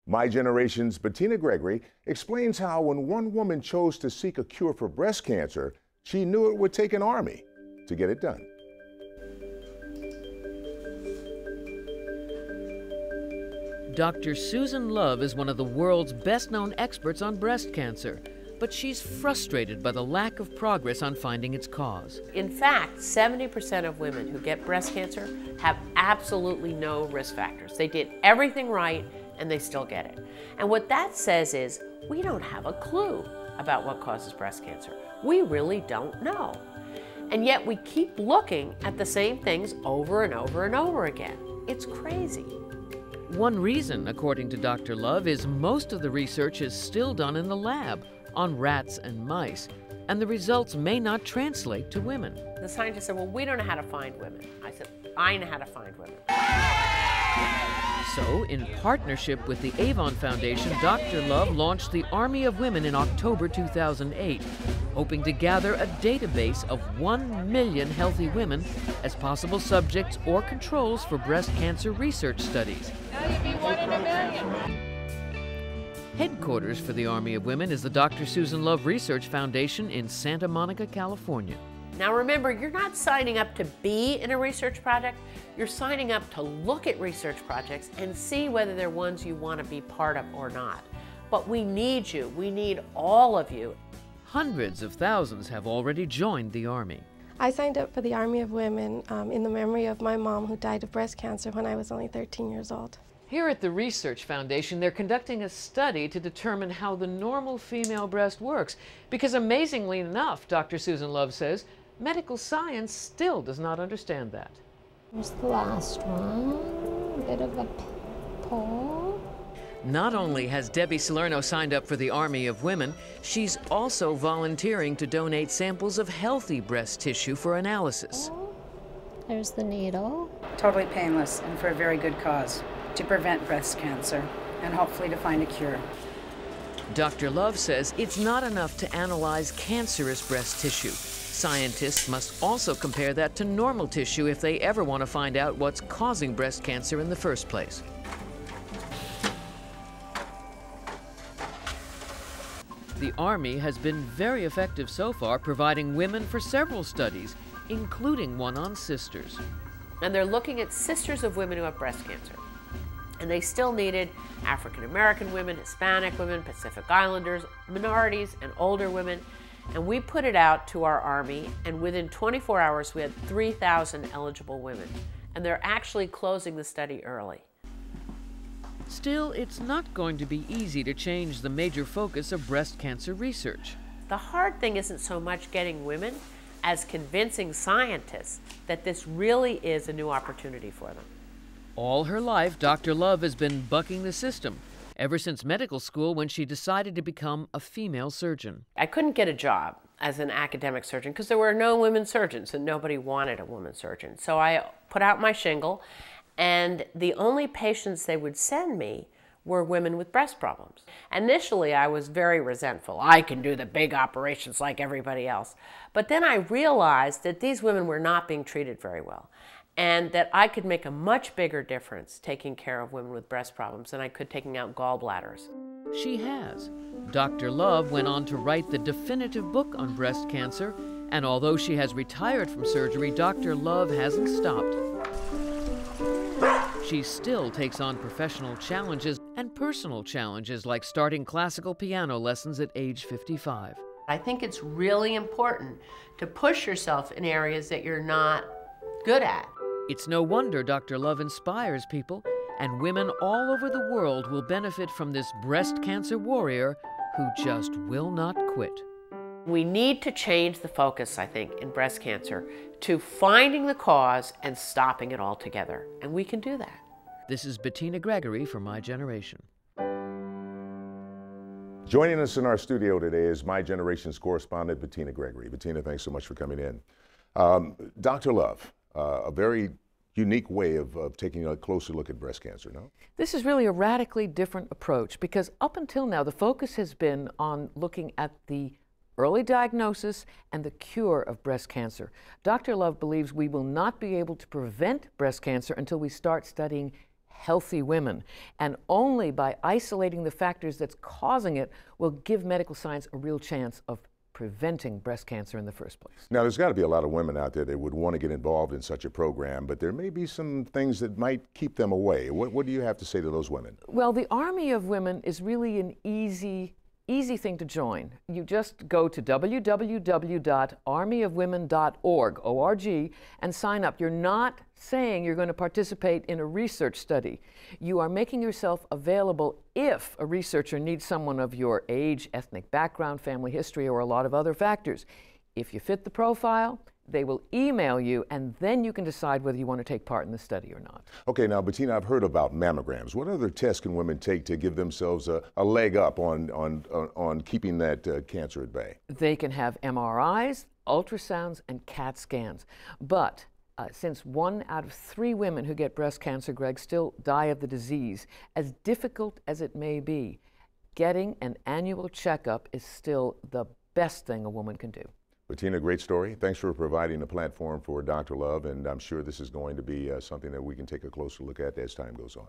My Generation's Bettina Gregory explains how when one woman chose to seek a cure for breast cancer, she knew it would take an army to get it done. Dr. Susan Love is one of the world's best-known experts on breast cancer, but she's frustrated by the lack of progress on finding its cause. In fact, 70% of women who get breast cancer have absolutely no risk factors. They did everything right and they still get it. And what that says is we don't have a clue about what causes breast cancer. We really don't know. And yet we keep looking at the same things over and over and over again. It's crazy. One reason, according to Dr. Love, is most of the research is still done in the lab on rats and mice, and the results may not translate to women. The scientists said, well, we don't know how to find women. I said, I know how to find women. So, in partnership with the Avon Foundation, Dr. Love launched the Army of Women in October 2008, hoping to gather a database of 1 million healthy women as possible subjects or controls for breast cancer research studies. Now you'd be 1 in a million. Headquarters for the Army of Women is the Dr. Susan Love Research Foundation in Santa Monica, California. Now remember, you're not signing up to be in a research project, you're signing up to look at research projects and see whether they're ones you want to be part of or not. But we need you, we need all of you. Hundreds of thousands have already joined the Army. I signed up for the Army of Women in the memory of my mom who died of breast cancer when I was only 13 years old. Here at the Research Foundation, they're conducting a study to determine how the normal female breast works. Because amazingly enough, Dr. Susan Love says, medical science still does not understand that. Here's the last one, a bit of a pull. Not only has Debbie Salerno signed up for the Army of Women, she's also volunteering to donate samples of healthy breast tissue for analysis. There's the needle. Totally painless and for a very good cause, to prevent breast cancer and hopefully to find a cure. Dr. Love says it's not enough to analyze cancerous breast tissue. Scientists must also compare that to normal tissue if they ever want to find out what's causing breast cancer in the first place. The Army has been very effective so far, providing women for several studies, including one on sisters. And they're looking at sisters of women who have breast cancer. And they still needed African American women, Hispanic women, Pacific Islanders, minorities, and older women. And we put it out to our Army, and within 24 hours we had 3,000 eligible women. And they're actually closing the study early. Still, it's not going to be easy to change the major focus of breast cancer research. The hard thing isn't so much getting women as convincing scientists that this really is a new opportunity for them. All her life, Dr. Love has been bucking the system, ever since medical school when she decided to become a female surgeon. I couldn't get a job as an academic surgeon because there were no women surgeons and nobody wanted a woman surgeon. So I put out my shingle, and the only patients they would send me were women with breast problems. Initially, I was very resentful. I can do the big operations like everybody else. But then I realized that these women were not being treated very well, and that I could make a much bigger difference taking care of women with breast problems than I could taking out gallbladders. She has. Dr. Love went on to write the definitive book on breast cancer, and although she has retired from surgery, Dr. Love hasn't stopped. She still takes on professional challenges and personal challenges like starting classical piano lessons at age 55. I think it's really important to push yourself in areas that you're not good at. It's no wonder Dr. Love inspires people, and women all over the world will benefit from this breast cancer warrior who just will not quit. We need to change the focus, I think, in breast cancer to finding the cause and stopping it altogether. And we can do that. This is Bettina Gregory for My Generation. Joining us in our studio today is My Generation's correspondent, Bettina Gregory. Bettina, thanks so much for coming in. Dr. Love, a very unique way of taking a closer look at breast cancer, no? This is really a radically different approach because up until now, the focus has been on looking at the early diagnosis and the cure of breast cancer. Dr. Love believes we will not be able to prevent breast cancer until we start studying healthy women. And only by isolating the factors that's causing it will give medical science a real chance of preventing breast cancer in the first place. Now, there's got to be a lot of women out there that would want to get involved in such a program, but there may be some things that might keep them away. What do you have to say to those women? Well, the Army of Women is really an easy thing to join. You just go to www.armyofwomen.org, O-R-G, and sign up. You're not saying you're going to participate in a research study. You are making yourself available if a researcher needs someone of your age, ethnic background, family history, or a lot of other factors. If you fit the profile, they will email you, and then you can decide whether you want to take part in the study or not. Okay, now, Bettina, I've heard about mammograms. What other tests can women take to give themselves a leg up on keeping that cancer at bay? They can have MRIs, ultrasounds, and CAT scans. But since 1 out of 3 women who get breast cancer, Greg, still die of the disease, as difficult as it may be, getting an annual checkup is still the best thing a woman can do. Bettina, great story. Thanks for providing a platform for Dr. Love, and I'm sure this is going to be something that we can take a closer look at as time goes on.